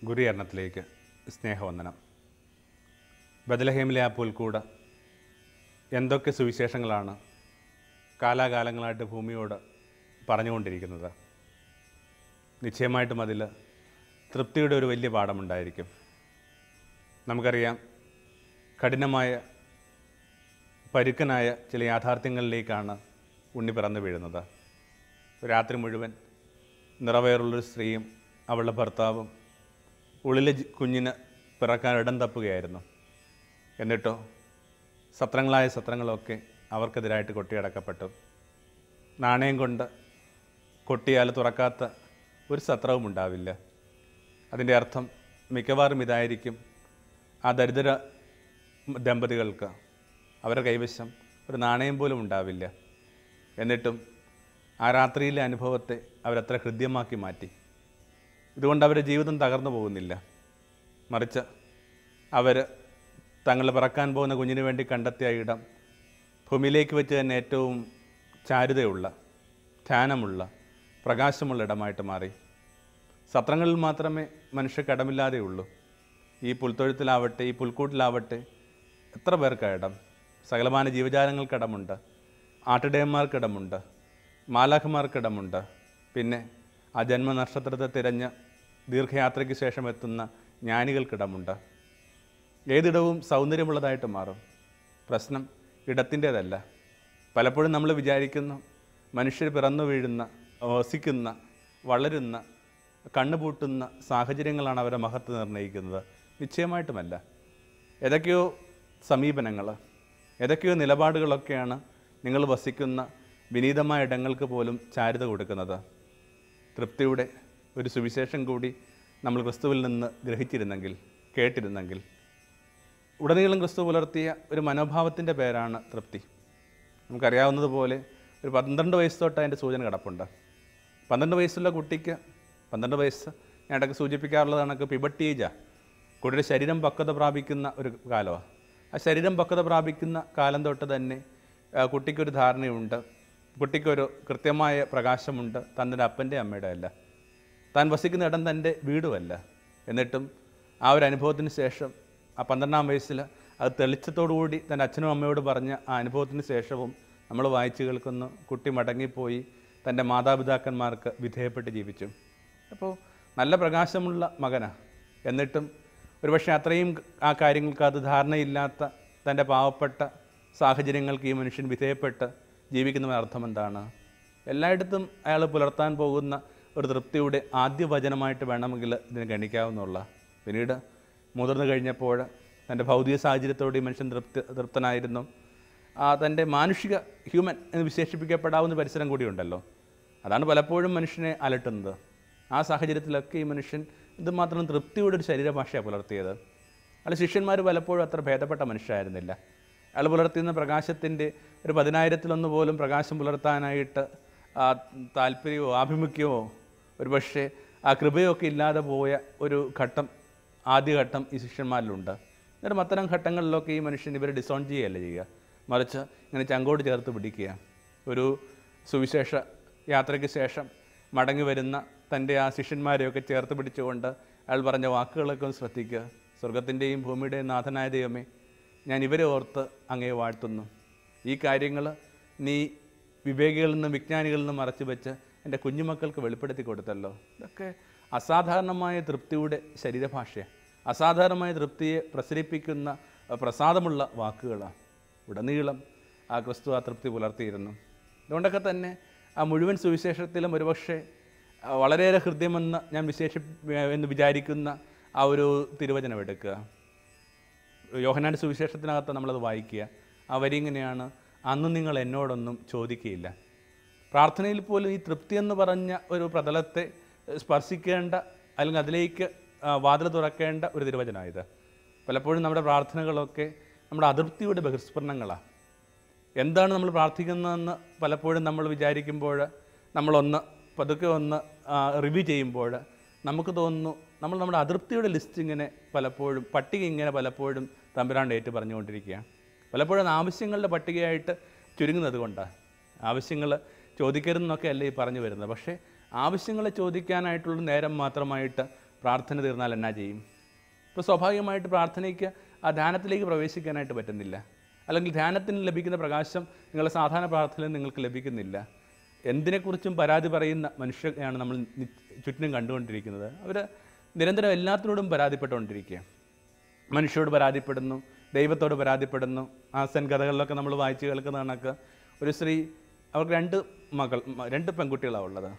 ഗുരുയരണത്തിലേക്ക് സ്നേഹവന്ദനം. ബത്ലഹേമിലെ ആ പുൽക്കൂട് എന്തൊക്കെ സുവിശേഷങ്ങളാണ് കാലാകാലങ്ങളായിട്ട് ഭൂമിയോട് പറഞ്ഞുകൊണ്ടിരിക്കുന്നത്. നിശ്ചയമായിട്ടും അതിൽ തൃപ്തിയുടെ ഒരു വലിയ പാഠമുണ്ടായിരിക്കും. നമുക്കറിയാം, കഠിനമായ പരുക്കനായ ചില യാഥാർത്ഥ്യങ്ങളിലേക്കാണ് ഉണ്ണി പിറന്നു വീഴുന്നത്. രാത്രി മുഴുവൻ നിറവേറുള്ളൊരു സ്ത്രീയും അവളുടെ ഭർത്താവും ഉള്ളിലെ കുഞ്ഞിന് പിറക്കാൻ ഇടം തപ്പുകയായിരുന്നു. എന്നിട്ടോ സത്രങ്ങളായ സത്രങ്ങളൊക്കെ അവർക്കെതിരായിട്ട് കൊട്ടിയടക്കപ്പെട്ടു. നാണയം കൊണ്ട് കൊട്ടിയാൽ തുറക്കാത്ത ഒരു സത്രവും ഉണ്ടാവില്ല. അതിൻ്റെ അർത്ഥം മിക്കവാറും ഇതായിരിക്കും, ആ ദരിദ്ര ദമ്പതികൾക്ക് അവരുടെ കൈവശം ഒരു നാണയം പോലും ഉണ്ടാവില്ല. എന്നിട്ടും ആ രാത്രിയിലെ അനുഭവത്തെ അവരത്ര ഹൃദ്യമാക്കി മാറ്റി. ഇതുകൊണ്ട് അവരുടെ ജീവിതം തകർന്നു പോകുന്നില്ല. മറിച്ച് അവർ തങ്ങൾ പിറക്കാൻ പോകുന്ന കുഞ്ഞിന് വേണ്ടി കണ്ടെത്തിയ ഇടം ഭൂമിയിലേക്ക് വെച്ച് തന്നെ ഏറ്റവും ചാരുതയുള്ള, ധ്യാനമുള്ള, പ്രകാശമുള്ള ഇടമായിട്ട് മാറി. സത്രങ്ങളിൽ മാത്രമേ മനുഷ്യ കടമില്ലാതെയുള്ളൂ. ഈ പുൽത്തൊഴുത്തിലാവട്ടെ, ഈ പുൽക്കൂട്ടിലാവട്ടെ എത്ര പേർക്ക് ഇടം? സകലമാന ജീവജാലങ്ങൾക്കിടമുണ്ട്, ആട്ടിടയന്മാർക്കിടമുണ്ട്, മാലാഖമാർക്കിടമുണ്ട്. പിന്നെ ആ ജന്മനക്ഷത്രത്തെ തിരഞ്ഞ് ദീർഘയാത്രയ്ക്ക് ശേഷം എത്തുന്ന ജ്ഞാനികൾക്കിടമുണ്ട്. ഏതിടവും സൗന്ദര്യമുള്ളതായിട്ട് മാറും. പ്രശ്നം ഇടത്തിൻ്റേതല്ല. പലപ്പോഴും നമ്മൾ വിചാരിക്കുന്നു മനുഷ്യർ പിറന്നു വീഴുന്ന, വസിക്കുന്ന, വളരുന്ന, കണ്ണുപൂട്ടുന്ന സാഹചര്യങ്ങളാണ് അവരെ മഹത്വം നിർണ്ണയിക്കുന്നത്. നിശ്ചയമായിട്ടുമല്ല. ഏതൊക്കെയോ സമീപനങ്ങൾ, ഏതൊക്കെയോ നിലപാടുകളൊക്കെയാണ് നിങ്ങൾ വസിക്കുന്ന വിനീതമായ ഇടങ്ങൾക്ക് പോലും ചാരുത കൊടുക്കുന്നത്. തൃപ്തിയുടെ ഒരു സുവിശേഷം കൂടി നമ്മൾ ക്രിസ്തുവിൽ നിന്ന് ഗ്രഹിച്ചിരുന്നെങ്കിൽ, കേട്ടിരുന്നെങ്കിൽ. ഉടനീളം ക്രിസ്തു പുലർത്തിയ ഒരു മനോഭാവത്തിൻ്റെ പേരാണ് തൃപ്തി. നമുക്കറിയാവുന്നതുപോലെ ഒരു 12 വയസ്സ് തൊട്ട് അതിൻ്റെ സൂചന കിടപ്പുണ്ട്. 12 വയസ്സുള്ള കുട്ടിക്ക്, 12 വയസ്സ് ഞാൻ ഇടയ്ക്ക് സൂചിപ്പിക്കാറുള്ളത് കണക്ക് പിബർട്ടി ഏജാണ്. കുട്ടിയുടെ ശരീരം പക്വത പ്രാപിക്കുന്ന ഒരു കാലമാണ്. ആ ശരീരം പക്വത പ്രാപിക്കുന്ന കാലം തൊട്ട് തന്നെ കുട്ടിക്കൊരു ധാരണയുണ്ട്, കുട്ടിക്കൊരു കൃത്യമായ പ്രകാശമുണ്ട്. തൻ്റെ അപ്പൻ്റെ അമ്മയുടെ അല്ല, താൻ വസിക്കുന്ന ഇടം തൻ്റെ വീടുമല്ല. എന്നിട്ടും ആ ഒരു അനുഭവത്തിന് ശേഷം ആ 12-ാം വയസ്സിൽ അത് തെളിച്ചത്തോടുകൂടി തൻ്റെ അച്ഛനും അമ്മയോട് പറഞ്ഞ ആ അനുഭവത്തിന് ശേഷവും നമ്മൾ വായിച്ചു കേൾക്കുന്നു, കുട്ടി മടങ്ങിപ്പോയി തൻ്റെ മാതാപിതാക്കന്മാർക്ക് വിധേയപ്പെട്ട് ജീവിച്ചു. അപ്പോൾ നല്ല പ്രകാശമുള്ള മകനാണ്. എന്നിട്ടും ഒരുപക്ഷെ അത്രയും ആ കാര്യങ്ങൾക്ക് അത് ധാരണയില്ലാത്ത തൻ്റെ പാവപ്പെട്ട സാഹചര്യങ്ങൾക്ക് ഈ മനുഷ്യൻ വിധേയപ്പെട്ട് ജീവിക്കുന്നതിന് അർത്ഥം എന്താണ്? എല്ലായിടത്തും അയാൾ പുലർത്താൻ പോകുന്ന ഒരു തൃപ്തിയുടെ ആദ്യ വചനമായിട്ട് വേണമെങ്കിൽ ഇതിനെ ഗണിക്കാവുന്നുള്ള. പിന്നീട് മുതിർന്നു കഴിഞ്ഞപ്പോൾ തൻ്റെ ഭൗതിക സാഹചര്യത്തോടെ ഈ മനുഷ്യൻ തൃപ്തനായിരുന്നു. തൻ്റെ മാനുഷിക, ഹ്യൂമൻ എന്ന് വിശേഷിപ്പിക്കപ്പെടാവുന്ന പരിസരം കൂടിയുണ്ടല്ലോ. അതാണ് പലപ്പോഴും മനുഷ്യനെ അലട്ടുന്നത്. ആ സാഹചര്യത്തിലൊക്കെ ഈ മനുഷ്യൻ ഇതുമാത്രം തൃപ്തിയുടെ ഒരു ശരീരഭാഷയാണ് പുലർത്തിയത്. അയാൾ ശിഷ്യന്മാർ പലപ്പോഴും അത്ര ഭേദപ്പെട്ട മനുഷ്യരായിരുന്നില്ല. അയാൾ പുലർത്തുന്ന പ്രകാശത്തിൻ്റെ ഒരു 10,000-ൽ പോലും പ്രകാശം പുലർത്താനായിട്ട് താല്പര്യമോ ആഭിമുഖ്യമോ ഒരുപക്ഷെ ആ കൃപയൊക്കെ ഇല്ലാതെ പോയ ഒരു ഘട്ടം, ആദ്യഘട്ടം ഈ ശിഷ്യന്മാരിലുണ്ട്. എന്നിട്ടും അത്തരം ഘട്ടങ്ങളിലൊക്കെ ഈ മനുഷ്യൻ ഇവരെ ഡിസോൺ ചെയ്യുകയല്ല ചെയ്യുക, മറിച്ച് ഇങ്ങനെ ചങ്കോട് ചേർത്ത് പിടിക്കുക. ഒരു സുവിശേഷ യാത്രയ്ക്ക് ശേഷം മടങ്ങി വരുന്ന തൻ്റെ ആ ശിഷ്യന്മാരെയൊക്കെ ചേർത്ത് പിടിച്ചുകൊണ്ട് അയാൾ പറഞ്ഞ വാക്കുകളൊക്കെ ഒന്ന് ശ്രദ്ധിക്കുക. സ്വർഗത്തിൻ്റെയും ഭൂമിയുടെയും നാഥനായ ദൈവമേ, ഞാൻ ഇവരെ ഓർത്ത് അങ്ങയെ വാഴ്ത്തുന്നു. ഈ കാര്യങ്ങൾ നീ വിവേകികളിൽ നിന്നും വിജ്ഞാനികളിൽ നിന്നും മറച്ചു വെച്ച് എൻ്റെ കുഞ്ഞുമക്കൾക്ക് വെളിപ്പെടുത്തി കൊടുത്തല്ലോ. ഇതൊക്കെ അസാധാരണമായ തൃപ്തിയുടെ ശരീരഭാഷയാണ്. അസാധാരണമായ തൃപ്തിയെ പ്രസരിപ്പിക്കുന്ന പ്രസാദമുള്ള വാക്കുകളാണ്. ഉടനീളം ആ ക്രിസ്തു ആ തൃപ്തി പുലർത്തിയിരുന്നു. അതുകൊണ്ടൊക്കെ തന്നെ ആ മുഴുവൻ സുവിശേഷത്തിലും ഒരുപക്ഷെ വളരെയേറെ ഹൃദ്യമെന്ന് ഞാൻ എന്ന് വിചാരിക്കുന്ന ആ ഒരു തിരുവചനം എടുക്കുക. യോഹന്നാൻ്റെ സുവിശേഷത്തിനകത്ത് നമ്മളത് വായിക്കുക. ആ വരി ഇങ്ങനെയാണ്: അന്ന് നിങ്ങൾ എന്നോടൊന്നും ചോദിക്കുകയില്ല. പ്രാർത്ഥനയിൽ പോലും ഈ തൃപ്തി എന്ന് പറഞ്ഞ ഒരു പ്രതലത്തെ സ്പർശിക്കേണ്ട, അല്ലെങ്കിൽ അതിലേക്ക് വാതിൽ തുറക്കേണ്ട ഒരു തിരുവചനമായത്. പലപ്പോഴും നമ്മുടെ പ്രാർത്ഥനകളൊക്കെ നമ്മുടെ അതൃപ്തിയുടെ ബഹിസ്ഫുരണങ്ങളാണ്. എന്താണ് നമ്മൾ പ്രാർത്ഥിക്കുന്നതെന്ന് പലപ്പോഴും നമ്മൾ വിചാരിക്കുമ്പോൾ, നമ്മളൊന്ന് പതുക്കെ ഒന്ന് റിവ്യൂ ചെയ്യുമ്പോൾ നമുക്ക് തോന്നുന്നു നമ്മൾ നമ്മുടെ അതൃപ്തിയുടെ ലിസ്റ്റ് ഇങ്ങനെ പലപ്പോഴും, പട്ടിക ഇങ്ങനെ പലപ്പോഴും തമ്പുരാൻ്റെ ഏറ്റു പറഞ്ഞുകൊണ്ടിരിക്കുകയാണ്. പലപ്പോഴും ആവശ്യങ്ങളുടെ പട്ടികയായിട്ട് ചുരുങ്ങുന്നത് കൊണ്ടാണ്. ആവശ്യങ്ങൾ ചോദിക്കരുതെന്നൊക്കെ അല്ലേ ഈ പറഞ്ഞു വരുന്നത്. പക്ഷേ ആവശ്യങ്ങളെ ചോദിക്കാനായിട്ടുള്ള നേരം മാത്രമായിട്ട് പ്രാർത്ഥന തീർന്നാൽ എന്നാ ചെയ്യും? ഇപ്പോൾ സ്വാഭാവികമായിട്ട് പ്രാർത്ഥനയ്ക്ക് ആ ധ്യാനത്തിലേക്ക് പ്രവേശിക്കാനായിട്ട് പറ്റുന്നില്ല. അല്ലെങ്കിൽ ധ്യാനത്തിന് ലഭിക്കുന്ന പ്രകാശം നിങ്ങളുടെ സാധാരണ പ്രാർത്ഥനയിൽ നിങ്ങൾക്ക് ലഭിക്കുന്നില്ല. എന്തിനെക്കുറിച്ചും പരാതി പറയുന്ന മനുഷ്യരെയാണ് നമ്മൾ ചുറ്റിനും കണ്ടുകൊണ്ടിരിക്കുന്നത്. അവർ നിരന്തരം എല്ലാത്തിനോടും പരാതിപ്പെട്ടുകൊണ്ടിരിക്കുക. മനുഷ്യരോട് പരാതിപ്പെടുന്നു, ദൈവത്തോട് പരാതിപ്പെടുന്നു. ആ സെൻ കഥകളിലൊക്കെ നമ്മൾ വായിച്ച് കേൾക്കുന്ന കണക്ക് ഒരു സ്ത്രീ, അവർക്ക് രണ്ട് പെൺകുട്ടികളാണ് ഉള്ളത്.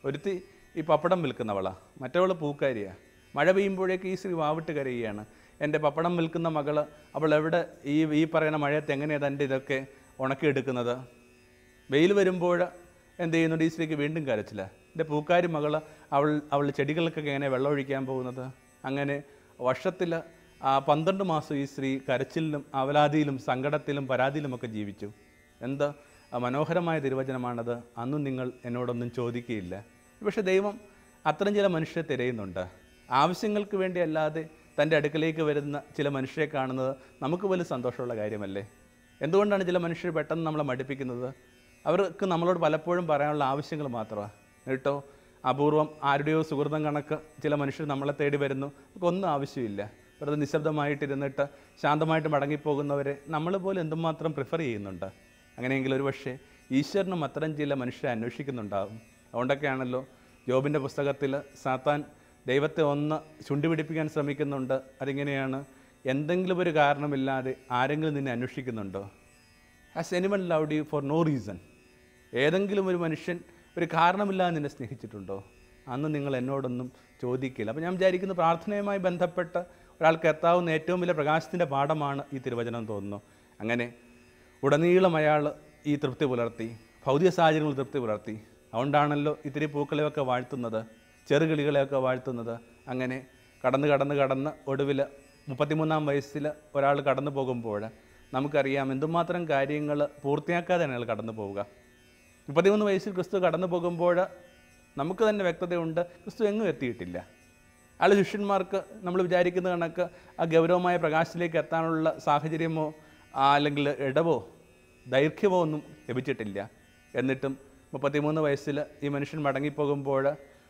ഒരുത്തി ഈ പപ്പടം വിൽക്കുന്നവളാണ്, മറ്റവൾ പൂക്കാരിയാണ്. മഴ പെയ്യുമ്പോഴേക്ക് ഈ സ്ത്രീ വാവിട്ട് കരയുകയാണ്, എൻ്റെ പപ്പടം വിൽക്കുന്ന മകൾ അവൾ എവിടെ ഈ പറയുന്ന മഴയത്ത് എങ്ങനെയാണ് തൻ്റെ ഇതൊക്കെ ഉണക്കിയെടുക്കുന്നത്? വെയിൽ വരുമ്പോൾ എന്ത് ചെയ്യുന്നുണ്ട്? ഈ സ്ത്രീക്ക് വീണ്ടും കരച്ചില്ല. എൻ്റെ പൂക്കാരി മകൾ അവൾ ചെടികൾക്കൊക്കെ എങ്ങനെ വെള്ളം ഒഴിക്കാൻ പോകുന്നത്? അങ്ങനെ വർഷത്തിൽ 12 മാസം ഈ സ്ത്രീ കരച്ചിലും അവലാതിയിലും സങ്കടത്തിലും പരാതിയിലുമൊക്കെ ജീവിച്ചു. എന്ത് മനോഹരമായ തിരുവചനമാണത്. അന്നും നിങ്ങൾ എന്നോടൊന്നും ചോദിക്കുകയില്ല. പക്ഷേ ദൈവം അത്തരം ചില മനുഷ്യരെ തിരയുന്നുണ്ട്. ആവശ്യങ്ങൾക്ക് വേണ്ടി അല്ലാതെ തൻ്റെ അടുക്കലേക്ക് വരുന്ന ചില മനുഷ്യരെ കാണുന്നത് നമുക്ക് വലിയ സന്തോഷമുള്ള കാര്യമല്ലേ? എന്തുകൊണ്ടാണ് ചില മനുഷ്യർ പെട്ടെന്ന് നമ്മളെ മടുപ്പിക്കുന്നത്? അവർക്ക് നമ്മളോട് പലപ്പോഴും പറയാനുള്ള ആവശ്യങ്ങൾ മാത്രമാണ് കേട്ടോ. അപൂർവം ആരുടെയോ സുഹൃതം കണക്ക് ചില മനുഷ്യർ നമ്മളെ തേടി വരുന്നു. നമുക്കൊന്നും ആവശ്യമില്ല. വെറുതെ നിശബ്ദമായിട്ടിരുന്നിട്ട് ശാന്തമായിട്ട് മടങ്ങിപ്പോകുന്നവരെ നമ്മൾ പോലും എന്തുമാത്രം പ്രിഫർ ചെയ്യുന്നുണ്ട്. അങ്ങനെയെങ്കിൽ ഒരു പക്ഷേ ഈശ്വരനും അത്തരം ചില മനുഷ്യരെ അന്വേഷിക്കുന്നുണ്ടാകും. അതുകൊണ്ടൊക്കെയാണല്ലോ ജോബിൻ്റെ പുസ്തകത്തിൽ സാത്താൻ ദൈവത്തെ ഒന്ന് ചുണ്ടിപിടിപ്പിക്കാൻ ശ്രമിക്കുന്നുണ്ട്. അതിങ്ങനെയാണ്, എന്തെങ്കിലും ഒരു കാരണമില്ലാതെ ആരെങ്കിലും നിന്നെ അന്വേഷിക്കുന്നുണ്ടോ? Has anyone loved you for no reason? ഏതെങ്കിലും ഒരു മനുഷ്യൻ ഒരു കാരണമില്ലാതെ നിന്നെ സ്നേഹിച്ചിട്ടുണ്ടോ? അന്ന് നിങ്ങൾ എന്നോടൊന്നും ചോദിക്കില്ല. അപ്പോൾ ഞാൻ വിചാരിക്കുന്നു, പ്രാർത്ഥനയുമായി ബന്ധപ്പെട്ട് ഒരാൾക്ക് എത്താവുന്ന ഏറ്റവും വലിയ പ്രകാശത്തിൻ്റെ പാഠമാണ് ഈ തിരുവചനം തോന്നുന്നു. അങ്ങനെ ഉടനീളം അയാൾ ഈ തൃപ്തി പുലർത്തി, ഭൗതിക സാഹചര്യങ്ങൾ തൃപ്തി പുലർത്തി. അതുകൊണ്ടാണല്ലോ ഇത്തിരി പൂക്കളെയൊക്കെ വാഴ്ത്തുന്നത്, ചെറുകിളികളെയൊക്കെ വാഴ്ത്തുന്നത്. അങ്ങനെ കടന്ന് ഒടുവിൽ 33-ാം വയസ്സിൽ ഒരാൾ കടന്നു പോകുമ്പോൾ നമുക്കറിയാം എന്തുമാത്രം കാര്യങ്ങൾ പൂർത്തിയാക്കാതെയാണ് അയാൾ കടന്നു പോവുക. 33 വയസ്സിൽ ക്രിസ്തു കടന്നു പോകുമ്പോൾ നമുക്ക് തന്നെ വ്യക്തതയുണ്ട്, ക്രിസ്തു എങ്ങും എത്തിയിട്ടില്ല. അയാൾ ശിഷ്യന്മാർക്ക് നമ്മൾ വിചാരിക്കുന്ന കണക്ക് ആ ഗൗരവമായ പ്രകാശത്തിലേക്ക് എത്താനുള്ള സാഹചര്യമോ അല്ലെങ്കിൽ ഇടവോ ദൈർഘ്യമോ ഒന്നും ലഭിച്ചിട്ടില്ല. എന്നിട്ടും 33 വയസ്സിൽ ഈ മനുഷ്യൻ മടങ്ങിപ്പോകുമ്പോൾ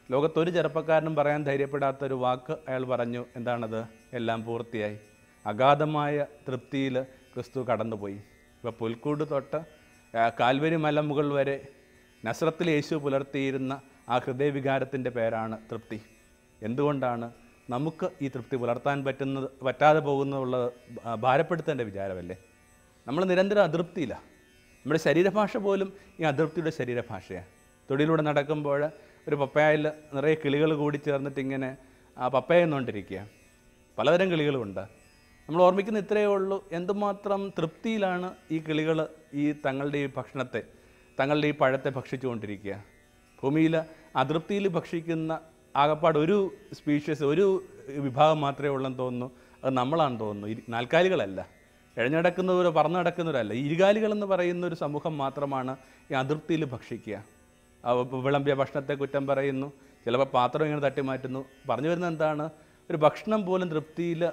ലോകത്തൊരു ചെറുപ്പക്കാരനും പറയാൻ ധൈര്യപ്പെടാത്തൊരു വാക്ക് അയാൾ പറഞ്ഞു. എന്താണത്? എല്ലാം പൂർത്തിയായി. അഗാധമായ തൃപ്തിയിൽ ക്രിസ്തു കടന്നുപോയി. ഇപ്പോൾ പുൽക്കൂട് തൊട്ട് കാൽവരി മലമുകൾ വരെ നസ്രത്തിൽ യേശു പുലർത്തിയിരുന്ന ആ ഹൃദയവികാരത്തിൻ്റെ പേരാണ് തൃപ്തി. എന്തുകൊണ്ടാണ് നമുക്ക് ഈ തൃപ്തി പുലർത്താൻ പറ്റാതെ പോകുന്നതുള്ളത്? ഭാരപ്പെടുത്തേണ്ട വിചാരമല്ലേ? നമ്മൾ നിരന്തരം അതൃപ്തിയിലാണ്. നമ്മുടെ ശരീരഭാഷ പോലും ഈ അതൃപ്തിയുടെ ശരീരഭാഷയാണ്. തൊടിയിലൂടെ നടക്കുമ്പോൾ ഒരു പപ്പയയിൽ നിറയെ കിളികൾ കൂടി ചേർന്നിട്ട് ഇങ്ങനെ ആ പപ്പയ എന്നുകൊണ്ടിരിക്കുക. പലതരം കിളികളുമുണ്ട്. നമ്മൾ ഓർമ്മിക്കുന്ന ഇത്രയേ ഉള്ളൂ, എന്തുമാത്രം തൃപ്തിയിലാണ് ഈ കിളികൾ ഈ തങ്ങളുടെ ഈ ഭക്ഷണത്തെ, തങ്ങളുടെ ഈ പഴത്തെ ഭക്ഷിച്ചുകൊണ്ടിരിക്കുക. ഭൂമിയിൽ അതൃപ്തിയിൽ ഭക്ഷിക്കുന്ന ആകപ്പാട് ഒരു സ്പീഷ്യസ്, ഒരു വിഭാഗം മാത്രമേ ഉള്ളെന്ന് തോന്നുന്നു. അത് നമ്മളാണെന്ന് തോന്നുന്നു. നാൽക്കാലികളല്ല, എഴഞ്ഞടക്കുന്നവരോ പറന്നു നടക്കുന്നവരല്ല. ഇരുകാലികളെന്ന് പറയുന്ന ഒരു സമൂഹം മാത്രമാണ് ഈ അതൃപ്തിയിൽ ഭക്ഷിക്കുക. വിളമ്പിയ ഭക്ഷണത്തെ കുറ്റം പറയുന്നു, ചിലപ്പോൾ പാത്രം ഇങ്ങനെ തട്ടി മാറ്റുന്നു. പറഞ്ഞു വരുന്നത് എന്താണ്? ഒരു ഭക്ഷണം പോലും തൃപ്തിയിൽ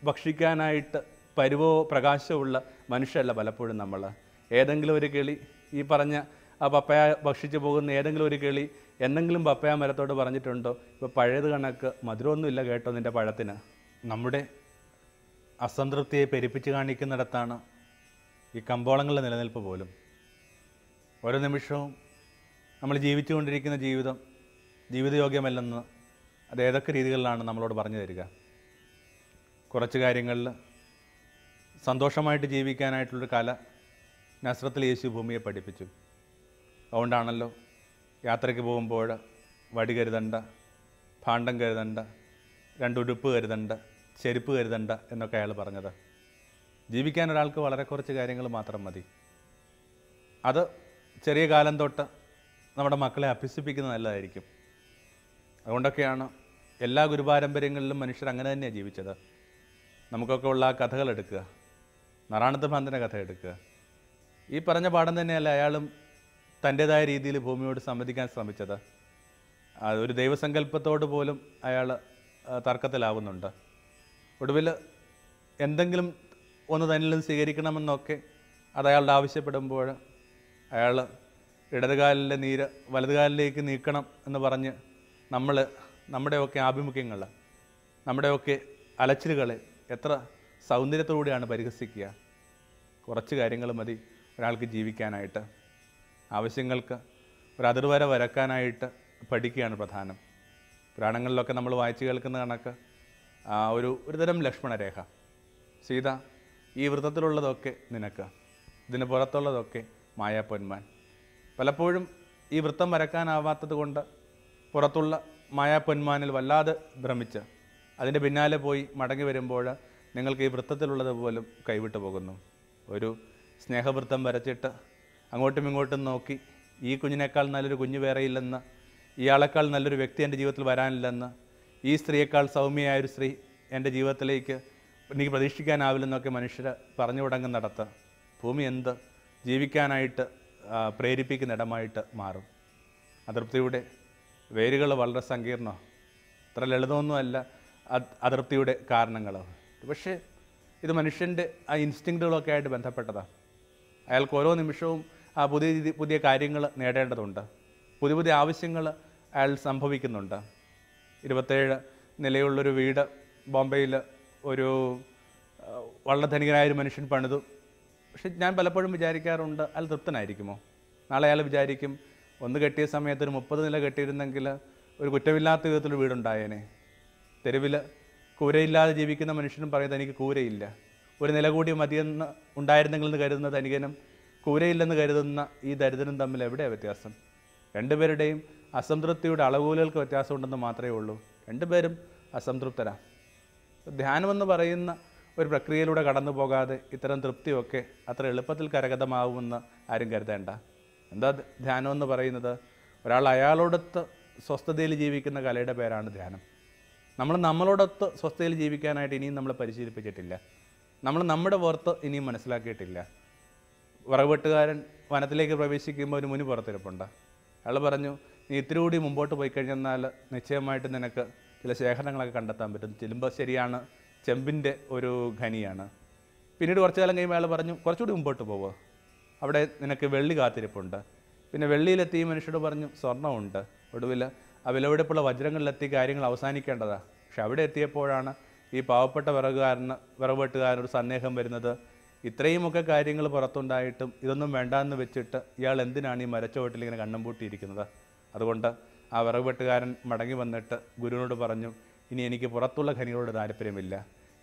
ഭക്ഷിക്കാനായിട്ട് പരുവോ പ്രകാശമുള്ള മനുഷ്യരല്ല പലപ്പോഴും നമ്മൾ. ഏതെങ്കിലും ഒരു കിളി, ഈ പറഞ്ഞ ആ പപ്പയ ഭക്ഷിച്ചു പോകുന്ന ഏതെങ്കിലും ഒരു കിളി എന്തെങ്കിലും പപ്പയ മരത്തോട് പറഞ്ഞിട്ടുണ്ടോ, ഇപ്പോൾ പഴയത് കണക്ക് മധുരമൊന്നുമില്ല കേട്ടോ നിൻ്റെ പഴത്തിന്? നമ്മുടെ അസംതൃപ്തിയെ പെരുപ്പിച്ച് കാണിക്കുന്നിടത്താണ് ഈ കമ്പോളങ്ങളുടെ നിലനിൽപ്പ് പോലും. ഓരോ നിമിഷവും നമ്മൾ ജീവിച്ചുകൊണ്ടിരിക്കുന്ന ജീവിതയോഗ്യമല്ലെന്ന് അത് ഏതൊക്കെ രീതികളിലാണ് നമ്മളോട് പറഞ്ഞു തരിക? കുറച്ച് കാര്യങ്ങളിൽ സന്തോഷമായിട്ട് ജീവിക്കാനായിട്ടുള്ളൊരു കല നസ്രത്തിൽ യേശു ഭൂമിയെ പഠിപ്പിച്ചു. അതുകൊണ്ടാണല്ലോ യാത്രയ്ക്ക് പോകുമ്പോൾ വടി കരുതണ്ട, ഭാണ്ഡം കരുതണ്ട, 2 ഉടുപ്പ് കരുതണ്ട, ചെരുപ്പ് കരുതണ്ട എന്നൊക്കെ അയാൾ പറഞ്ഞത്. ജീവിക്കാൻ ഒരാൾക്ക് വളരെ കുറച്ച് കാര്യങ്ങൾ മാത്രം മതി. അത് ചെറിയ കാലം തൊട്ട് നമ്മുടെ മക്കളെ അഭ്യസിപ്പിക്കുന്നത് നല്ലതായിരിക്കും. അതുകൊണ്ടൊക്കെയാണ് എല്ലാ ഗുരുപാരമ്പര്യങ്ങളിലും മനുഷ്യർ അങ്ങനെ തന്നെയാണ് ജീവിച്ചത്. നമുക്കൊക്കെ ഉള്ള ആ കഥകൾ എടുക്കുക, നാറാണത്ത് ഭ്രാന്തൻ്റെ കഥ എടുക്കുക. ഈ പറഞ്ഞ പാഠം തന്നെയല്ല അയാളും തൻ്റേതായ രീതിയിൽ ഭൂമിയോട് സംവദിക്കാൻ ശ്രമിച്ചത്. ഒരു ദൈവസങ്കല്പത്തോട് പോലും അയാൾ തർക്കത്തിലാവുന്നുണ്ട്. ഒടുവിൽ എന്തെങ്കിലും ഒന്ന് തന്നിലും സ്വീകരിക്കണമെന്നൊക്കെ അത് അയാളുടെ ആവശ്യപ്പെടുമ്പോൾ അയാൾ ഇടതുകാലിലെ നീര് വലതുകാലിലേക്ക് നീക്കണം എന്ന് പറഞ്ഞ് നമ്മുടെയൊക്കെ ആഭിമുഖ്യങ്ങൾ നമ്മുടെയൊക്കെ അലച്ചിലുകളെ എത്ര സൗന്ദര്യത്തോടെയാണ് പരിഹസിക്കുക. കുറച്ച് കാര്യങ്ങൾ മതി ഒരാൾക്ക് ജീവിക്കാനായിട്ട്. ആവശ്യങ്ങൾക്ക് ഒരു അതിർവര വരക്കാനായിട്ട് പഠിക്കുകയാണ് പ്രധാനം. പുരാണങ്ങളിലൊക്കെ നമ്മൾ വായിച്ചു കേൾക്കുന്ന കണക്ക് ഒരു തരം ലക്ഷ്മണരേഖ. സീത, ഈ വൃത്തത്തിലുള്ളതൊക്കെ നിനക്ക്, ഇതിന് പുറത്തുള്ളതൊക്കെ മായാപ്പൊന്മാൻ. പലപ്പോഴും ഈ വൃത്തം വരക്കാനാവാത്തത് കൊണ്ട് പുറത്തുള്ള മായാപ്പൊന്മാനിൽ വല്ലാതെ ഭ്രമിച്ച് അതിൻ്റെ പിന്നാലെ പോയി മടങ്ങി വരുമ്പോൾ നിങ്ങൾക്ക് ഈ വൃത്തത്തിലുള്ളത് പോലും കൈവിട്ടു പോകുന്നു. ഒരു സ്നേഹവൃത്തം വരച്ചിട്ട് അങ്ങോട്ടും ഇങ്ങോട്ടും നോക്കി ഈ കുഞ്ഞിനേക്കാൾ നല്ലൊരു കുഞ്ഞ് വേറെയില്ലെന്ന്, ഇയാളെക്കാൾ നല്ലൊരു വ്യക്തി എൻ്റെ ജീവിതത്തിൽ വരാനില്ലെന്ന്, ഈ സ്ത്രീയേക്കാൾ സൗമ്യയായൊരു സ്ത്രീ എൻ്റെ ജീവിതത്തിലേക്ക് എനിക്ക് പ്രതീക്ഷിക്കാനാവില്ലെന്നൊക്കെ മനുഷ്യർ പറഞ്ഞു തുടങ്ങുന്നിടത്ത് ഭൂമി എന്ത് ജീവിക്കാനായിട്ട് പ്രേരിപ്പിക്കുന്ന ഇടമായിട്ട് മാറും. അതൃപ്തിയുടെ വേരുകൾ വളരെ സങ്കീർണ്ണമാണ്. അത്ര ലളിതമൊന്നുമല്ല അതൃപ്തിയുടെ കാരണങ്ങൾ. പക്ഷേ ഇത് മനുഷ്യൻ്റെ ആ ഇൻസ്റ്റിങ്ക്റ്റുകളൊക്കെ ആയിട്ട് ബന്ധപ്പെട്ടതാണ്. അയാൾക്ക് ഓരോ നിമിഷവും പുതിയ കാര്യങ്ങൾ നേടേണ്ടതുണ്ട്. പുതിയ ആവശ്യങ്ങൾ അയാൾ സംഭവിക്കുന്നുണ്ട്. 27 നിലയുള്ളൊരു വീട് ബോംബെയിൽ ഒരു വളരെ ധനികനായൊരു മനുഷ്യൻ പണിതു. പക്ഷെ ഞാൻ പലപ്പോഴും വിചാരിക്കാറുണ്ട്, അയാൾ തൃപ്തനായിരിക്കുമോ? നാളെ അയാൾ വിചാരിക്കും, ഒന്ന് കെട്ടിയ സമയത്ത് ഒരു 30 നില കെട്ടിയിരുന്നെങ്കിൽ ഒരു കുറ്റമില്ലാത്ത വിധത്തിലൊരു വീടുണ്ടായേനെ. തെരുവിൽ കൂരയില്ലാതെ ജീവിക്കുന്ന മനുഷ്യനും പറയുന്നത് എനിക്ക് കൂരയില്ല, ഒരു നില കൂടി മതിയെന്ന് ഉണ്ടായിരുന്നെങ്കിൽ എന്ന് കരുതുന്ന ധനികനും കൂരയില്ലെന്ന് കരുതുന്ന ഈ ദരിദ്രനും തമ്മിൽ എവിടെയാണ് വ്യത്യാസം? രണ്ടുപേരുടെയും അസംതൃപ്തിയുടെ അളവുകൾക്ക് വ്യത്യാസമുണ്ടെന്ന് മാത്രമേ ഉള്ളൂ. രണ്ടുപേരും അസംതൃപ്തരാണ്. ധ്യാനമെന്ന് പറയുന്ന ഒരു പ്രക്രിയയിലൂടെ കടന്നു പോകാതെ ഇത്തരം തൃപ്തിയൊക്കെ അത്ര എളുപ്പത്തിൽ കരഗതമാവുമെന്ന് ആരും കരുതേണ്ട. എന്താ ധ്യാനമെന്ന് പറയുന്നത്? ഒരാൾ അയാളോടൊത്ത് സ്വസ്ഥതയിൽ ജീവിക്കുന്ന കലയുടെ പേരാണ് ധ്യാനം. നമ്മളോടൊത്ത് സ്വസ്ഥതയിൽ ജീവിക്കാനായിട്ട് ഇനിയും നമ്മളെ പരിശീലിപ്പിച്ചിട്ടില്ല. നമ്മുടെ പുറത്ത് ഇനിയും മനസ്സിലാക്കിയിട്ടില്ല. വിറകുവെട്ടുകാരൻ വനത്തിലേക്ക് പ്രവേശിക്കുമ്പോൾ ഒരു മുനി പുറത്തിരിപ്പുണ്ട്. അയാൾ പറഞ്ഞു, നീ ഇത്തിരി കൂടി മുമ്പോട്ട് പോയി കഴിഞ്ഞാൽ നിശ്ചയമായിട്ട് നിനക്ക് ചില ശേഖരങ്ങളൊക്കെ കണ്ടെത്താൻ പറ്റും. ചെലുമ്പ് ശരിയാണ്, ചെമ്പിൻ്റെ ഒരു ഖനിയാണ്. പിന്നീട് കുറച്ചു കാലം കഴിയുമ്പോൾ അയാൾ പറഞ്ഞു, കുറച്ചുകൂടി മുമ്പോട്ട് പോവുക, അവിടെ നിനക്ക് വെള്ളി കാത്തിരിപ്പുണ്ട്. പിന്നെ വെള്ളിയിലെത്തി ഈ മനുഷ്യരോട് പറഞ്ഞു, സ്വർണ്ണമുണ്ട്. ഒടുവിൽ ആ വിലപിടിപ്പുള്ള വജ്രങ്ങളിലെത്തി കാര്യങ്ങൾ അവസാനിക്കേണ്ടതാണ്. പക്ഷെ അവിടെ എത്തിയപ്പോഴാണ് ഈ പാവപ്പെട്ട വിറകുവെട്ടുകാരനൊരു സന്ദേഹം വരുന്നത്, ഇത്രയുമൊക്കെ കാര്യങ്ങൾ പുറത്തുണ്ടായിട്ടും ഇതൊന്നും വേണ്ടാന്ന് വെച്ചിട്ട് ഇയാൾ എന്തിനാണ് ഈ മരച്ചുവട്ടിൽ ഇങ്ങനെ കണ്ണും പൂട്ടിയിരിക്കുന്നത്? അതുകൊണ്ട് ആ വിറകുവെട്ടുകാരൻ മടങ്ങി വന്നിട്ട് ഗുരുവിനോട് പറഞ്ഞു, ഇനി എനിക്ക് പുറത്തുള്ള ഖനികളോട് താല്പര്യമില്ല,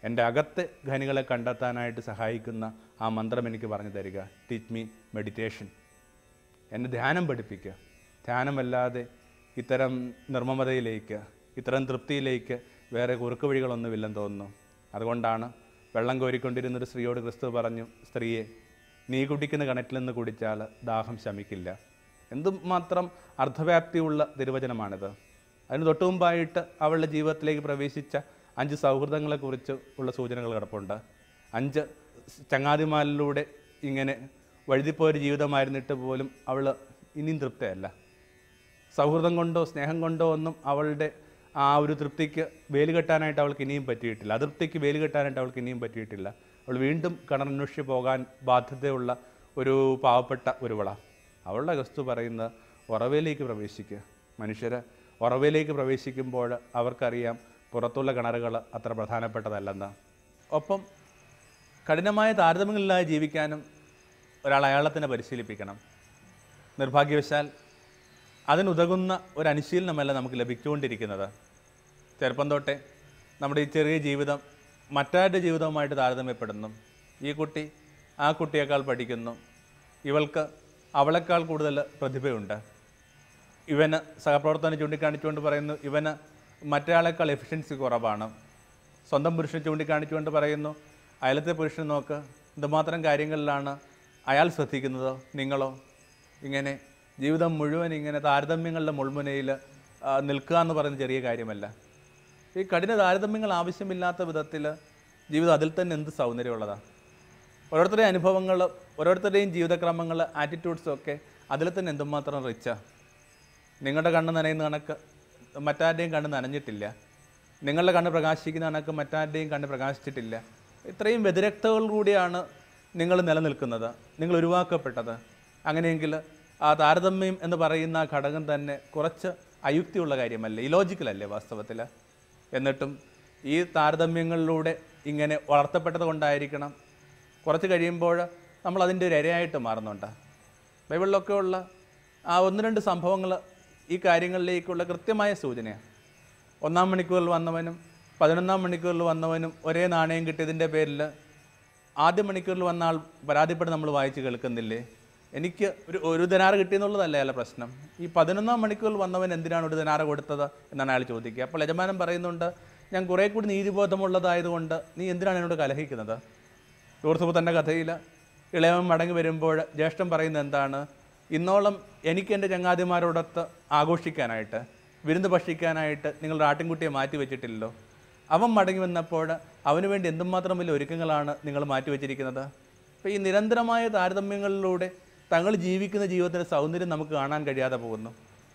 എൻ്റെ അകത്തെ ഖനികളെ കണ്ടെത്താനായിട്ട് സഹായിക്കുന്ന ആ മന്ത്രം എനിക്ക് പറഞ്ഞു തരിക. Teach me meditation. എന്നെ ധ്യാനം പഠിപ്പിക്കുക. ധ്യാനമല്ലാതെ ഇത്തരം നിർമ്മമതയിലേക്ക്, ഇത്തരം തൃപ്തിയിലേക്ക് വേറെ കുറുക്ക് വഴികളൊന്നുമില്ലെന്ന് തോന്നുന്നു. അതുകൊണ്ടാണ് വെള്ളം കോരിക്കൊണ്ടിരുന്നൊരു സ്ത്രീയോട് ക്രിസ്തു പറഞ്ഞു, സ്ത്രീയെ, നീ കുടിക്കുന്ന കിണറ്റിൽ നിന്ന് കുടിച്ചാൽ ദാഹം ശമിക്കില്ല. എന്തുമാത്രം അർത്ഥവ്യാപ്തിയുള്ള തിരുവചനമാണിത്. അതിന് തൊട്ടു മുമ്പായിട്ട് അവളുടെ ജീവിതത്തിലേക്ക് പ്രവേശിച്ച 5 സൗഹൃദങ്ങളെക്കുറിച്ച് ഉള്ള സൂചനകൾ കിടപ്പുണ്ട്. 5 ചങ്ങാതിമാരിലൂടെ ഇങ്ങനെ വഴുതിപ്പോയൊരു ജീവിതമായിരുന്നിട്ട് പോലും അവൾ ഇനിയും തൃപ്തയല്ല. സൗഹൃദം കൊണ്ടോ സ്നേഹം കൊണ്ടോ ഒന്നും അവളുടെ ആ ഒരു തൃപ്തിക്ക് വേലി കെട്ടാനായിട്ട് അവൾക്ക് ഇനിയും പറ്റിയിട്ടില്ല. അതൃപ്തിക്ക് വേലി കെട്ടാനായിട്ട് അവൾക്ക് ഇനിയും പറ്റിയിട്ടില്ല. അവൾ വീണ്ടും കിണറന്വേഷിച്ച് പോകാൻ ബാധ്യതയുള്ള ഒരു പാവപ്പെട്ട ഒരുവള. അവളുടെ ക്രിസ്തു പറയുന്നത് ഉറവയിലേക്ക് പ്രവേശിക്കുക. മനുഷ്യർ ഉറവയിലേക്ക് പ്രവേശിക്കുമ്പോൾ അവർക്കറിയാം പുറത്തുള്ള കിണറുകൾ അത്ര പ്രധാനപ്പെട്ടതല്ലെന്ന്. ഒപ്പം കഠിനമായ താരതമ്യങ്ങളിലായി ജീവിക്കാനും ഒരാൾ അയാളെ തന്നെ പരിശീലിപ്പിക്കണം. നിർഭാഗ്യവശാൽ അതിനുതകുന്ന ഒരു അനുശീലനമല്ല നമുക്ക് ലഭിച്ചുകൊണ്ടിരിക്കുന്നത്. ചെറുപ്പം തൊട്ടേ നമ്മുടെ ഈ ചെറിയ ജീവിതം മറ്റാരുടെ ജീവിതവുമായിട്ട് താരതമ്യപ്പെടുന്നു. ഈ കുട്ടി ആ കുട്ടിയേക്കാൾ പഠിക്കുന്നു, ഇവൾക്ക് അവളെക്കാൾ കൂടുതൽ പ്രതിഭയുണ്ട്, ഇവന് സഹപ്രവർത്തനം ചൂണ്ടിക്കാണിച്ചുകൊണ്ട് പറയുന്നു ഇവന് മറ്റൊരാളെക്കാൾ എഫിഷ്യൻസി കുറവാണ്. സ്വന്തം പുരുഷനെ ചൂണ്ടിക്കാണിച്ചുകൊണ്ട് പറയുന്നു അയലത്തെ പുരുഷൻ നോക്ക്, എന്തുമാത്രം കാര്യങ്ങളിലാണ് അയാൾ ശ്രദ്ധിക്കുന്നത്, നിങ്ങളോ? ഇങ്ങനെ ജീവിതം മുഴുവൻ ഇങ്ങനെ താരതമ്യങ്ങളുടെ മുൾമുനയിൽ നിൽക്കുക എന്ന് പറയുന്നത് ചെറിയ കാര്യമല്ല. ഈ കഠിന താരതമ്യങ്ങൾ ആവശ്യമില്ലാത്ത വിധത്തിൽ ജീവിതം അതിൽ തന്നെ എന്ത് സൗന്ദര്യമുള്ളതാണ്. ഓരോരുത്തരുടെയും അനുഭവങ്ങൾ, ഓരോരുത്തരുടെയും ജീവിതക്രമങ്ങൾ, ആറ്റിറ്റ്യൂഡ്സും ഒക്കെ അതിൽ തന്നെ എന്തുമാത്രം റിച്ചാണ്. നിങ്ങളുടെ കണ്ണ് നനയുന്ന കണക്ക് മറ്റാരുടെയും കണ്ണ് നനഞ്ഞിട്ടില്ല. നിങ്ങളുടെ കണ്ണ് പ്രകാശിക്കുന്ന കണക്ക് മറ്റാരുടെയും കണ്ണ് പ്രകാശിച്ചിട്ടില്ല. ഇത്രയും വ്യതിരക്തതയോടുകൂടിയാണ് നിങ്ങൾ നിലനിൽക്കുന്നത്, നിങ്ങൾ ഉരുവാക്കപ്പെട്ടത്. അങ്ങനെയെങ്കിൽ ആ താരതമ്യം എന്ന് പറയുന്ന ഘടകം തന്നെ കുറച്ച് അയുക്തിയുള്ള കാര്യമല്ലേ, ഇലോജിക്കലല്ലേ വാസ്തവത്തിൽ? എന്നിട്ടും ഈ താരതമ്യങ്ങളിലൂടെ ഇങ്ങനെ വളർത്തപ്പെട്ടത് കൊണ്ടായിരിക്കണം കുറച്ച് കഴിയുമ്പോൾ നമ്മൾ അതിൻ്റെ ഒരു ഇരയായിട്ട് മാറുന്നുണ്ട്. ബൈബിളിലൊക്കെ ഉള്ള ആ 1-2 സംഭവങ്ങൾ ഈ കാര്യങ്ങളിലേക്കുള്ള കൃത്യമായ സൂചനയാണ്. 1-ാം മണിക്കൂറിൽ വന്നവനും 11-ാം മണിക്കൂറിൽ വന്നവനും ഒരേ നാണയം കിട്ടിയതിൻ്റെ പേരിൽ ആദ്യ മണിക്കൂറിൽ വന്ന ആൾ പരാതിപ്പെട്ട് നമ്മൾ വായിച്ച് കേൾക്കുന്നില്ലേ? എനിക്ക് ഒരു ദിനാറ് കിട്ടിയെന്നുള്ളതല്ല അയാളുടെ പ്രശ്നം. ഈ 11-ാം മണിക്കൂറിൽ വന്നവൻ എന്തിനാണ് ഒരു ദിനാറ് കൊടുത്തത് എന്നാണ് അയാൾ ചോദിക്കുക. അപ്പോൾ യജമാനൻ പറയുന്നുണ്ട്, ഞാൻ കുറേ കൂടി നീതിബോധമുള്ളതായതുകൊണ്ട് നീ എന്തിനാണ് എന്നോട് കലഹിക്കുന്നത്? യൂർസുപുത്രൻ്റെ കഥയിൽ ഇളയവൻ മടങ്ങി വരുമ്പോൾ ജ്യേഷ്ഠൻ പറയുന്നത് എന്താണ്? ഇന്നോളം എനിക്ക് എൻ്റെ ചങ്ങാതിമാരോടൊത്ത് ആഘോഷിക്കാനായിട്ട്, വിരുന്ന് ഭക്ഷിക്കാനായിട്ട് നിങ്ങളുടെ ആട്ടിൻകുട്ടിയെ മാറ്റി വെച്ചിട്ടില്ലല്ലോ. അവൻ മടങ്ങി വന്നപ്പോൾ അവന് വേണ്ടി എന്തുമാത്രം വലിയ ഒരുക്കങ്ങളാണ് നിങ്ങൾ മാറ്റിവെച്ചിരിക്കുന്നത്. അപ്പോൾ ഈ നിരന്തരമായ താരതമ്യങ്ങളിലൂടെ തങ്ങൾ ജീവിക്കുന്ന ജീവിതത്തിൻ്റെ സൗന്ദര്യം നമുക്ക് കാണാൻ കഴിയാതെ പോകുന്നു.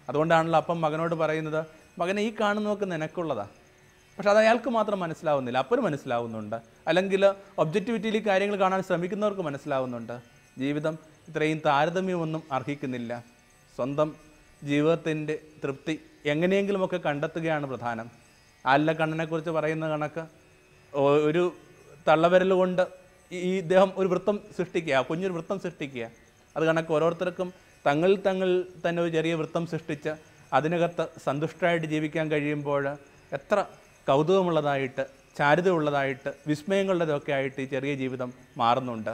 അതുകൊണ്ടാണല്ലോ അപ്പം മകനോട് പറയുന്നത്, മകനെ ഈ കാണുന്നതൊക്കെ നിനക്കുള്ളതാണ്. പക്ഷെ അത് അയാൾക്ക് മാത്രം മനസ്സിലാവുന്നില്ല, അപ്പന് മനസ്സിലാവുന്നുണ്ട്. അല്ലെങ്കിൽ ഒബ്ജക്റ്റിവിറ്റിയിൽ കാര്യങ്ങൾ കാണാൻ ശ്രമിക്കുന്നവർക്ക് മനസ്സിലാവുന്നുണ്ട്. ജീവിതം ഇത്രയും താരതമ്യമൊന്നും അർഹിക്കുന്നില്ല. സ്വന്തം ജീവിതത്തിൻ്റെ തൃപ്തി എങ്ങനെയെങ്കിലുമൊക്കെ കണ്ടെത്തുകയാണ് പ്രധാനം. ആലിലെ കണ്ണനെക്കുറിച്ച് പറയുന്ന കണക്ക് ഒരു തള്ളവിരൽ കൊണ്ട് ഈ ഇദ്ദേഹം ഒരു വൃത്തം സൃഷ്ടിക്കുക, കുഞ്ഞൊരു വൃത്തം സൃഷ്ടിക്കുക. അത് കണക്ക് ഓരോരുത്തർക്കും തങ്ങൾ തന്നെ ഒരു ചെറിയ വൃത്തം സൃഷ്ടിച്ച് അതിനകത്ത് സന്തുഷ്ടരായിട്ട് ജീവിക്കാൻ കഴിയുമ്പോൾ എത്ര കൗതുകമുള്ളതായിട്ട്, ചാരുതയുള്ളതായിട്ട്, വിസ്മയങ്ങളുള്ളതൊക്കെ ആയിട്ട് ഈ ചെറിയ ജീവിതം മാറുന്നുണ്ട്.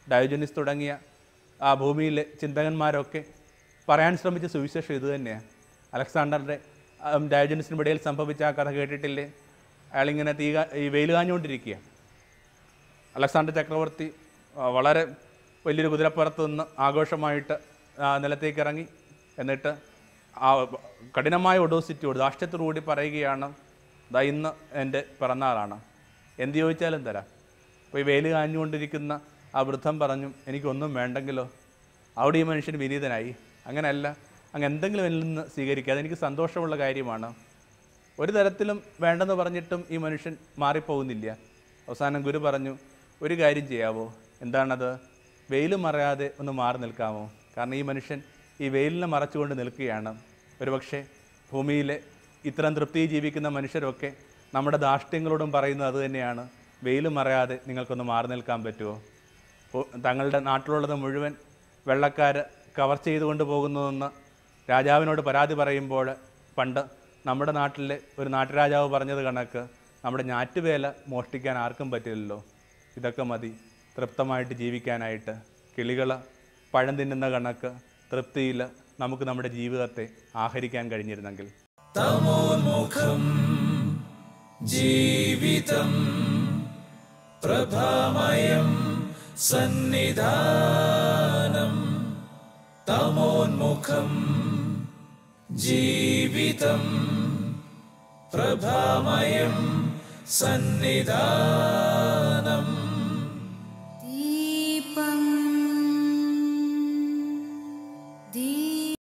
ഡയോജനീസ് തുടങ്ങിയ ആ ഭൂമിയിലെ ചിന്തകന്മാരൊക്കെ പറയാൻ ശ്രമിച്ച സുവിശേഷം ഇതുതന്നെയാണ്. അലക്സാണ്ടറുടെ ഡയോജനീസിന് ഇടയിൽ സംഭവിച്ച ആ കഥ കേട്ടിട്ടില്ലേ? അയാളിങ്ങനെ ഈ വെയിൽ കാഞ്ഞുകൊണ്ടിരിക്കുക. അലക്സാണ്ടർ ചക്രവർത്തി വളരെ വലിയൊരു കുതിരപ്പുറത്ത് നിന്ന് ആഘോഷമായിട്ട് നിലത്തേക്ക് ഇറങ്ങി. എന്നിട്ട് ആ കഠിനമായ ഒഡോസിറ്റിയോട്, ധാർഷ്ട്യത്തോടുകൂടി പറയുകയാണ്, ദാ ഇന്ന് എൻ്റെ പിറന്നാളാണ്, എന്ത് ചോദിച്ചാലും തരാം. അപ്പോൾ ഈ വെയിൽ കാഞ്ഞുകൊണ്ടിരിക്കുന്ന ആ വൃദ്ധം പറഞ്ഞു, എനിക്കൊന്നും വേണ്ടെങ്കിലോ? അവിടെ ഈ മനുഷ്യൻ വിനീതനായി. അങ്ങനെയല്ല, അങ്ങ് എന്തെങ്കിലും എന്നിൽ നിന്ന് സ്വീകരിക്കുക, അതെനിക്ക് സന്തോഷമുള്ള കാര്യമാണ്. ഒരു തരത്തിലും വേണ്ടെന്ന് പറഞ്ഞിട്ടും ഈ മനുഷ്യൻ മാറിപ്പോകുന്നില്ല. അവസാനം ഗുരു പറഞ്ഞു, ഒരു കാര്യം ചെയ്യാവോ? എന്താണത്? വെയിൽ മറയാതെ ഒന്ന് മാറി നിൽക്കാമോ? കാരണം ഈ മനുഷ്യൻ ഈ വെയിലിനെ മറച്ചുകൊണ്ട് നിൽക്കുകയാണ്. ഒരുപക്ഷെ ഭൂമിയിലെ ഇത്തരം തൃപ്തി ജീവിക്കുന്ന മനുഷ്യരൊക്കെ നമ്മുടെ ധാർഷ്ട്യങ്ങളോടും പറയുന്നത് അതുതന്നെയാണ്. വെയിൽ മറയാതെ നിങ്ങൾക്കൊന്ന് മാറി നിൽക്കാൻ പറ്റുമോ? തങ്ങളുടെ നാട്ടിലുള്ളത് മുഴുവൻ വെള്ളക്കാർ കവർ ചെയ്തുകൊണ്ട് പോകുന്നതെന്ന് രാജാവിനോട് പരാതി പറയുമ്പോൾ പണ്ട് നമ്മുടെ നാട്ടിലെ ഒരു നാട്ടുരാജാവ് പറഞ്ഞത് കണക്ക് നമ്മുടെ ഞാറ്റുവേല മോഷ്ടിക്കാൻ ആർക്കും പറ്റില്ലല്ലോ. ഇതൊക്കെ മതി തൃപ്തമായിട്ട് ജീവിക്കാനായിട്ട്. കിളികൾ പഴം തിന്നുന്ന കണക്ക് തൃപ്തിയിൽ നമുക്ക് നമ്മുടെ ജീവിതത്തെ ആഹരിക്കാൻ കഴിഞ്ഞിരുന്നെങ്കിൽ. തമോന്മുഖം ജീവിതം പ്രഭാമയം സന്നിധാനം. തമോന്മുഖം ജീവിതം പ്രഭാമയം സന്നിധാനം.